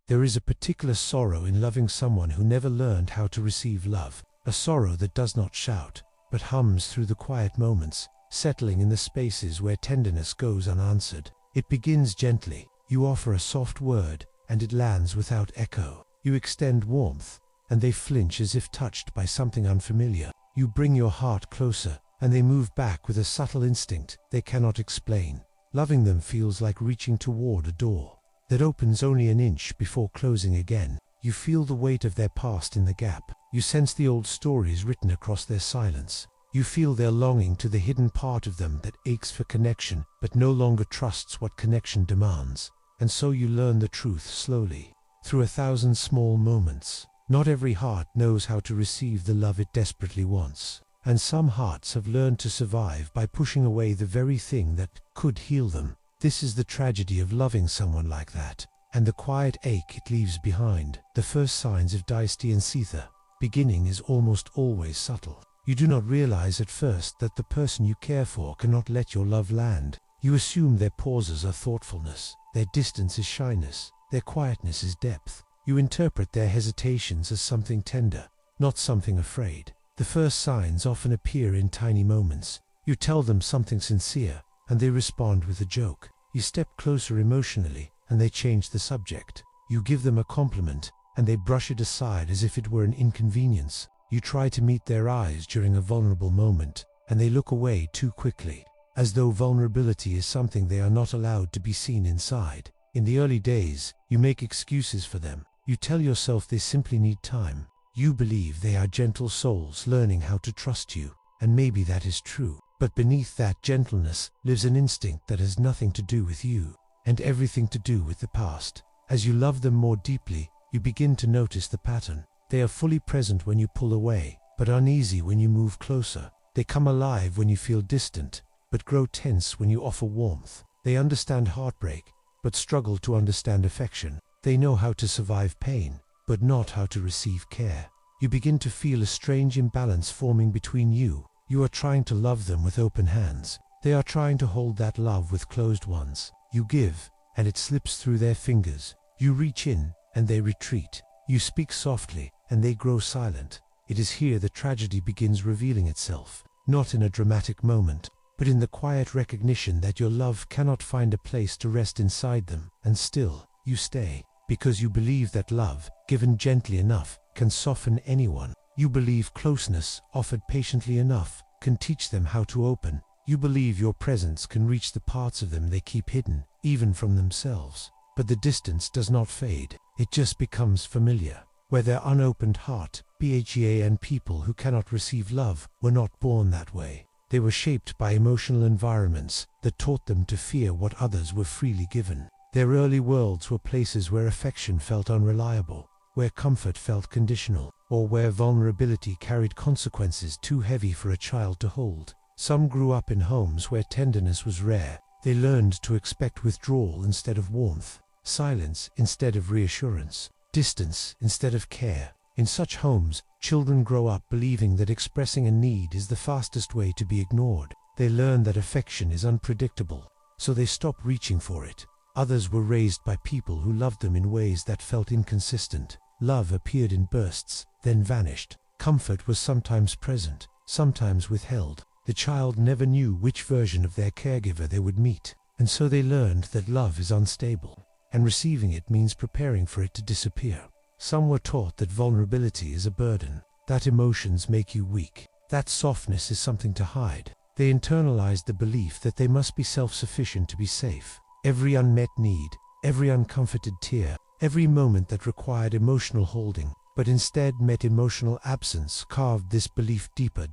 There is a particular sorrow in loving someone who never learned how to receive love, a sorrow that does not shout, but hums through the quiet moments, settling in the spaces where tenderness goes unanswered. It begins gently. You offer a soft word, and it lands without echo. You extend warmth, and they flinch as if touched by something unfamiliar. You bring your heart closer, and they move back with a subtle instinct they cannot explain. Loving them feels like reaching toward a door that opens only an inch before closing again. You feel the weight of their past in the gap. You sense the old stories written across their silence. You feel their longing to the hidden part of them that aches for connection, but no longer trusts what connection demands. And so you learn the truth slowly, through 1,000 small moments. Not every heart knows how to receive the love it desperately wants. And some hearts have learned to survive by pushing away the very thing that could heal them. This is the tragedy of loving someone like that, and the quiet ache it leaves behind. The first signs of dystocia beginning is almost always subtle. You do not realize at first that the person you care for cannot let your love land. You assume their pauses are thoughtfulness, their distance is shyness, their quietness is depth. You interpret their hesitations as something tender, not something afraid. The first signs often appear in tiny moments. You tell them something sincere, and they respond with a joke. You step closer emotionally, and they change the subject. You give them a compliment, and they brush it aside as if it were an inconvenience. You try to meet their eyes during a vulnerable moment, and they look away too quickly, as though vulnerability is something they are not allowed to be seen inside. In the early days, you make excuses for them. You tell yourself they simply need time. You believe they are gentle souls learning how to trust you, and maybe that is true. But beneath that gentleness lives an instinct that has nothing to do with you, and everything to do with the past. As you love them more deeply, you begin to notice the pattern. They are fully present when you pull away, but uneasy when you move closer. They come alive when you feel distant, but grow tense when you offer warmth. They understand heartbreak, but struggle to understand affection. They know how to survive pain, but not how to receive care. You begin to feel a strange imbalance forming between you. You are trying to love them with open hands. They are trying to hold that love with closed ones. You give, and it slips through their fingers. You reach in, and they retreat. You speak softly, and they grow silent. It is here the tragedy begins revealing itself, not in a dramatic moment, but in the quiet recognition that your love cannot find a place to rest inside them, and still, you stay, because you believe that love, given gently enough, can soften anyone. You believe closeness, offered patiently enough, can teach them how to open. You believe your presence can reach the parts of them they keep hidden, even from themselves. But the distance does not fade, it just becomes familiar. Where their unopened heart, and people who cannot receive love, were not born that way. They were shaped by emotional environments that taught them to fear what others were freely given. Their early worlds were places where affection felt unreliable, where comfort felt conditional, or where vulnerability carried consequences too heavy for a child to hold. Some grew up in homes where tenderness was rare. They learned to expect withdrawal instead of warmth, silence instead of reassurance, distance instead of care. In such homes, children grow up believing that expressing a need is the fastest way to be ignored. They learn that affection is unpredictable, so they stop reaching for it. Others were raised by people who loved them in ways that felt inconsistent. Love appeared in bursts, then vanished. Comfort was sometimes present, sometimes withheld. The child never knew which version of their caregiver they would meet, and so they learned that love is unstable, and receiving it means preparing for it to disappear. Some were taught that vulnerability is a burden, that emotions make you weak, that softness is something to hide. They internalized the belief that they must be self-sufficient to be safe. Every unmet need, every uncomforted tear, every moment that required emotional holding, but instead met emotional absence, carved this belief deeper.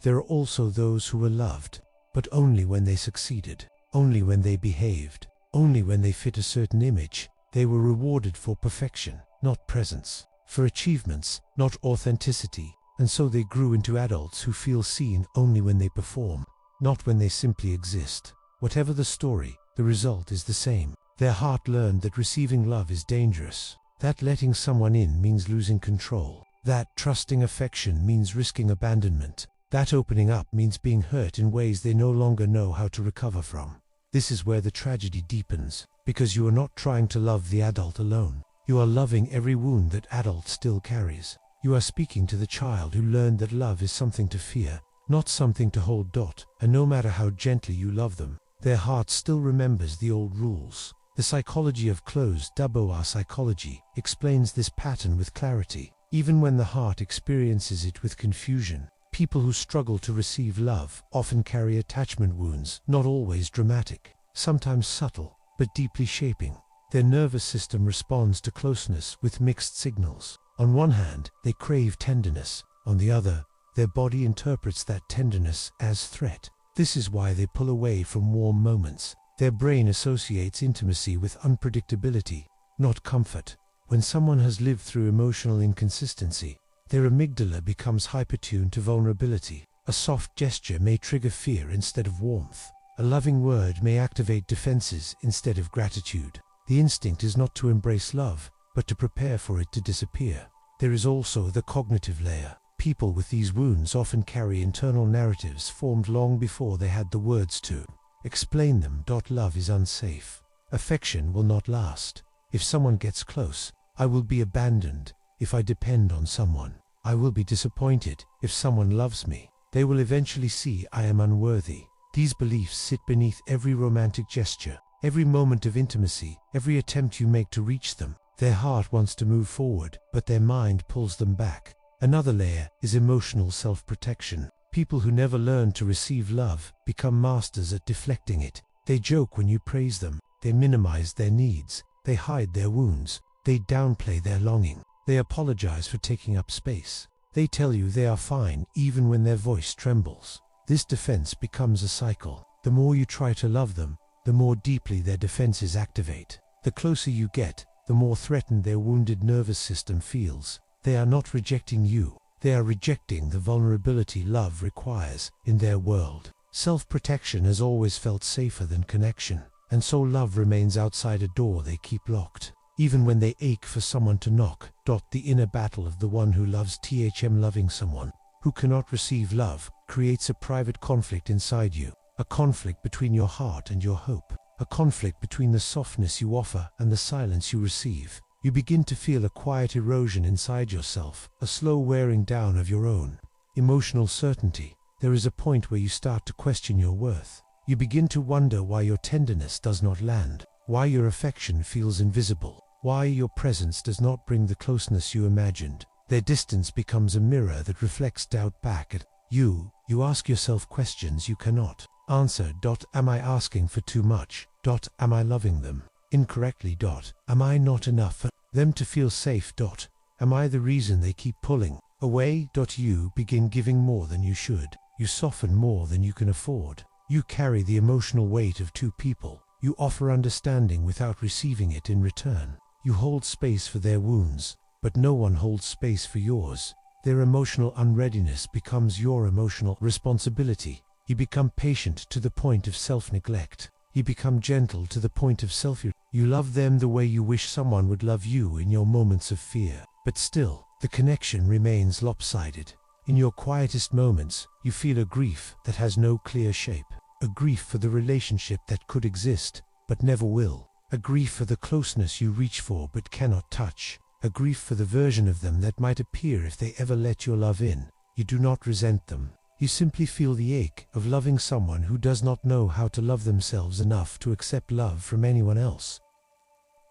There are also those who were loved, but only when they succeeded, only when they behaved, only when they fit a certain image. They were rewarded for perfection, not presence, for achievements, not authenticity, and so they grew into adults who feel seen only when they perform, not when they simply exist. Whatever the story, the result is the same. Their heart learned that receiving love is dangerous, that letting someone in means losing control, that trusting affection means risking abandonment, that opening up means being hurt in ways they no longer know how to recover from. This is where the tragedy deepens, because you are not trying to love the adult alone. You are loving every wound that adult still carries. You are speaking to the child who learned that love is something to fear, not something to hold. And no matter how gently you love them, their heart still remembers the old rules. The psychology of closed door psychology explains this pattern with clarity. Even when the heart experiences it with confusion, people who struggle to receive love often carry attachment wounds, not always dramatic, sometimes subtle, but deeply shaping. Their nervous system responds to closeness with mixed signals. On one hand, they crave tenderness. On the other, their body interprets that tenderness as threat. This is why they pull away from warm moments. Their brain associates intimacy with unpredictability, not comfort. When someone has lived through emotional inconsistency, their amygdala becomes hypertuned to vulnerability. A soft gesture may trigger fear instead of warmth. A loving word may activate defenses instead of gratitude. The instinct is not to embrace love, but to prepare for it to disappear. There is also the cognitive layer. People with these wounds often carry internal narratives formed long before they had the words to explain them. Love is unsafe. Affection will not last. If someone gets close, I will be abandoned. If I depend on someone, I will be disappointed. If someone loves me, they will eventually see I am unworthy. These beliefs sit beneath every romantic gesture, every moment of intimacy, every attempt you make to reach them. Their heart wants to move forward, but their mind pulls them back. Another layer is emotional self-protection. People who never learn to receive love become masters at deflecting it. They joke when you praise them. They minimize their needs. They hide their wounds. They downplay their longing. They apologize for taking up space. They tell you they are fine even when their voice trembles. This defense becomes a cycle. The more you try to love them, the more deeply their defenses activate. The closer you get, the more threatened their wounded nervous system feels. They are not rejecting you. They are rejecting the vulnerability love requires in their world. Self-protection has always felt safer than connection, and so love remains outside a door they keep locked. Even when they ache for someone to knock. The inner battle of the one who loves loving someone who cannot receive love creates a private conflict inside you, a conflict between your heart and your hope, a conflict between the softness you offer and the silence you receive. You begin to feel a quiet erosion inside yourself, a slow wearing down of your own emotional certainty. There is a point where you start to question your worth. You begin to wonder why your tenderness does not land, why your affection feels invisible, why your presence does not bring the closeness you imagined. Their distance becomes a mirror that reflects doubt back at you. You ask yourself questions you cannot answer. Am I asking for too much? Am I loving them incorrectly? Am I not enough for them to feel safe? Am I the reason they keep pulling away? You begin giving more than you should. You soften more than you can afford. You carry the emotional weight of two people. You offer understanding without receiving it in return. You hold space for their wounds, but no one holds space for yours. Their emotional unreadiness becomes your emotional responsibility. You become patient to the point of self-neglect. You become gentle to the point of self-. You love them the way you wish someone would love you in your moments of fear. But still, the connection remains lopsided. In your quietest moments, you feel a grief that has no clear shape. A grief for the relationship that could exist, but never will. A grief for the closeness you reach for but cannot touch. A grief for the version of them that might appear if they ever let your love in. You do not resent them. You simply feel the ache of loving someone who does not know how to love themselves enough to accept love from anyone else.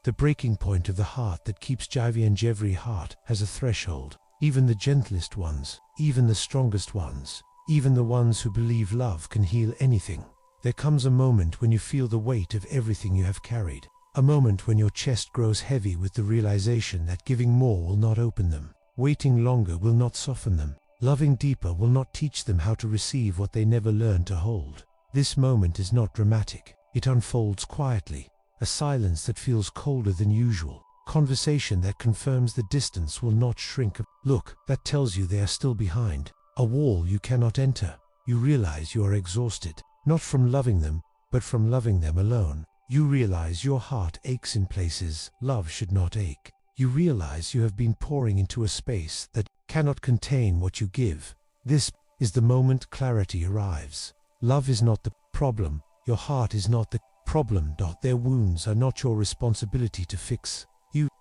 The breaking point of the heart that keeps and every heart has a threshold. Even the gentlest ones, even the strongest ones, even the ones who believe love can heal anything. There comes a moment when you feel the weight of everything you have carried. A moment when your chest grows heavy with the realization that giving more will not open them. Waiting longer will not soften them. Loving deeper will not teach them how to receive what they never learned to hold. This moment is not dramatic. It unfolds quietly. A silence that feels colder than usual. Conversation that confirms the distance will not shrink. Look that tells you they are still behind. A wall you cannot enter. You realize you are exhausted, not from loving them, but from loving them alone. You realize your heart aches in places love should not ache. You realize you have been pouring into a space that cannot contain what you give. This is the moment clarity arrives. Love is not the problem. Your heart is not the problem. Their wounds are not your responsibility to fix.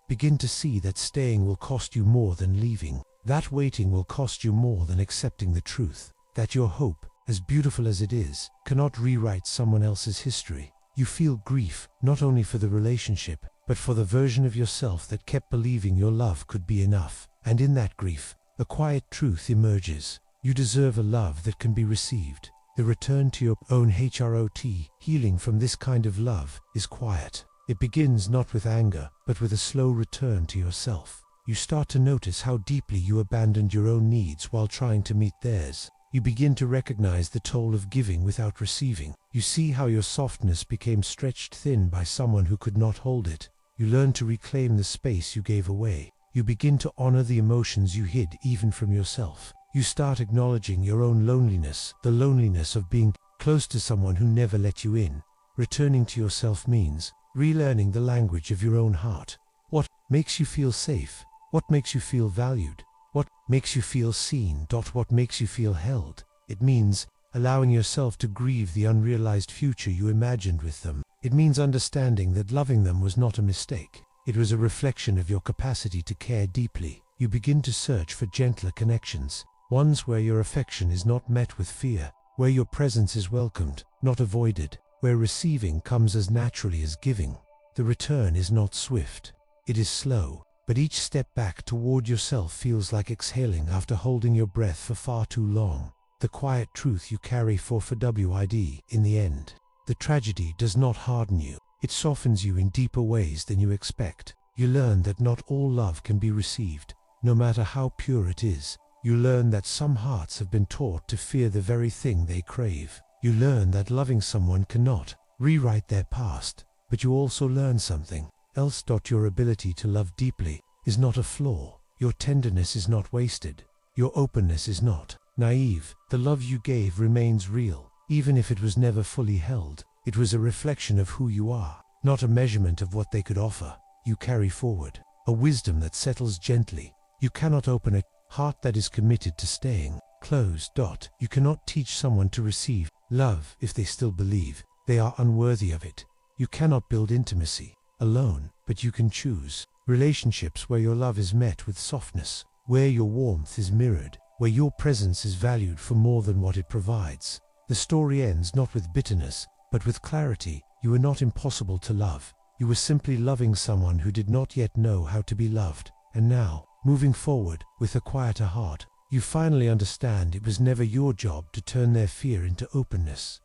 begin to see that staying will cost you more than leaving, that waiting will cost you more than accepting the truth, that your hope, as beautiful as it is, cannot rewrite someone else's history. You feel grief, not only for the relationship, but for the version of yourself that kept believing your love could be enough. And in that grief, a quiet truth emerges. You deserve a love that can be received. The return to your own healing from this kind of love is quiet. It begins not with anger, but with a slow return to yourself. You start to notice how deeply you abandoned your own needs while trying to meet theirs. You begin to recognize the toll of giving without receiving. You see how your softness became stretched thin by someone who could not hold it. You learn to reclaim the space you gave away. You begin to honor the emotions you hid even from yourself. You start acknowledging your own loneliness, the loneliness of being close to someone who never let you in. Returning to yourself means relearning the language of your own heart. What makes you feel safe? What makes you feel valued? What makes you feel seen? What makes you feel held? It means allowing yourself to grieve the unrealized future you imagined with them. It means understanding that loving them was not a mistake. It was a reflection of your capacity to care deeply. You begin to search for gentler connections, ones where your affection is not met with fear, where your presence is welcomed, not avoided, where receiving comes as naturally as giving. The return is not swift. It is slow, but each step back toward yourself feels like exhaling after holding your breath for far too long. The quiet truth you carry for WID in the end. The tragedy does not harden you. It softens you in deeper ways than you expect. You learn that not all love can be received, no matter how pure it is. You learn that some hearts have been taught to fear the very thing they crave. You learn that loving someone cannot rewrite their past, but you also learn something else. Your ability to love deeply is not a flaw. Your tenderness is not wasted. Your openness is not naive. The love you gave remains real, even if it was never fully held. It was a reflection of who you are, not a measurement of what they could offer. You carry forward a wisdom that settles gently. You cannot open a heart that is committed to staying closed. You cannot teach someone to receive love if they still believe they are unworthy of it. You cannot build intimacy alone, but you can choose relationships where your love is met with softness, where your warmth is mirrored, where your presence is valued for more than what it provides. The story ends not with bitterness, but with clarity. You were not impossible to love. You were simply loving someone who did not yet know how to be loved. And now, moving forward, with a quieter heart, you finally understand it was never your job to turn their fear into openness.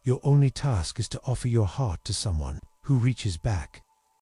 Your only task is to offer your heart to someone who reaches back.